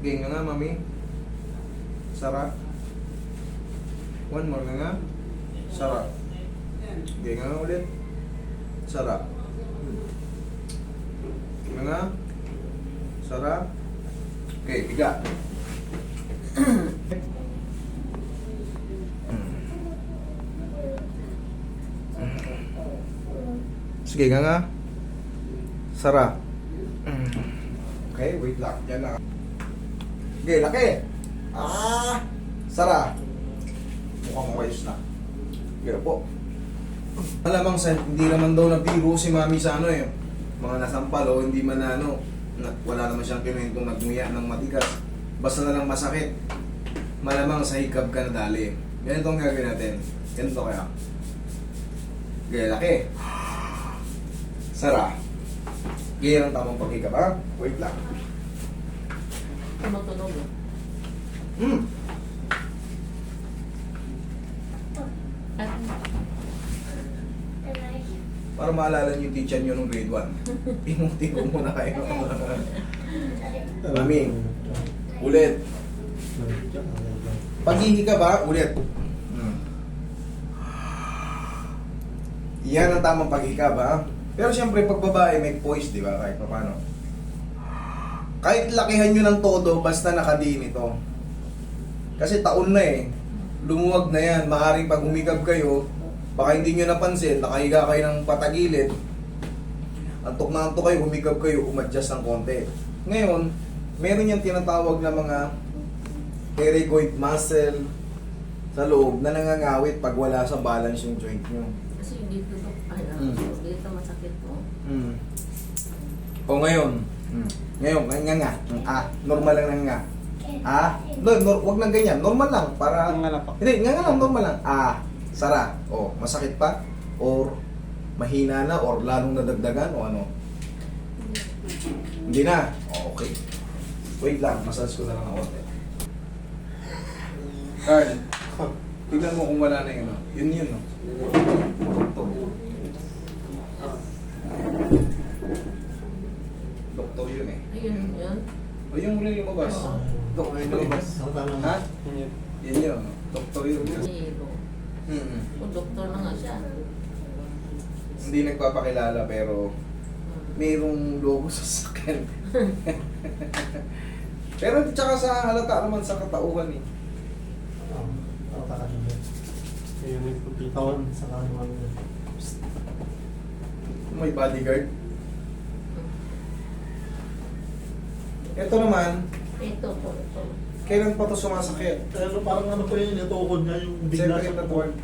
Ganyan nga, mami. Sarap. One more nga nga. Sarap. Ganyan nga ulit. Sarap. Ganyan nga. Sarap. Okay, higa. Sige nga nga. Sarap. Okay, wait lang. Yan lang. Okay, laki. Sarap. Mukhang ayos na. Sige po. Malamang sa hindi naman daw nabigo si mami sa ano eh. Mga nasampal o hindi man wala naman siyang kinuwentong nagmuya ng matigas. Basta na lang masakit. Malamang sa hikab ka na dali. Ganito ang gagawin natin. Ganito kaya. Okay, laki. Sarap. Ganyan ang tamang paghikab ha. Wait lang. Tumutunog. Para maalala niyo yung teacher niyo nung grade 1. Imuti ko muna kayo. Mami, ulit. Paghihikab ha, ulit. Yan ang tamang paghikab ha. Pero siyempre pag babae may poise, di ba? Kahit pa paano. Kahit lakihan nyo ng todo, basta nakadiin ito. Kasi taon na eh. Lumuwag na yan. Maaring pag humikab kayo, baka hindi nyo napansin, nakahiga kayo ng patagilid. Antok na antok kayo, humikab kayo, umadjust ng konti. Ngayon, meron yung tinatawag na mga pterygoid muscle sa loob na nangangawit pag wala sa balance yung joint nyo. Kasi dito, dito masakit po. O ngayon, ngayon, nga. Normal lang nga. Wag lang ganyan. Normal lang. Para, hindi, nga lang, normal lang. Sara. O, masakit pa? Or, mahina na? Or, lalong nadagdagan? O ano? Hindi na. Okay. Wait lang, massage ko na lang ako. Carl, tignan mo kung wala na yun. Yun, no? Doktor yun eh. Ayun, yun. O yung muli lumabas. Doktor yun lumabas. Ha? Yan yun. Doktor yun. Hilo. O, doktor na nga siya. Hindi nagpapakilala pero mayroong logo sa sakin. Pero tsaka sa halata naman sa katauhan eh. Kaya may pupitawan sa kanuan. May bodyguard. Ito naman, Ito po, ito. kailan pa to sumasakit? Pero parang ano po yun, natukod niya yung bigla Siyempre, sa natuwag.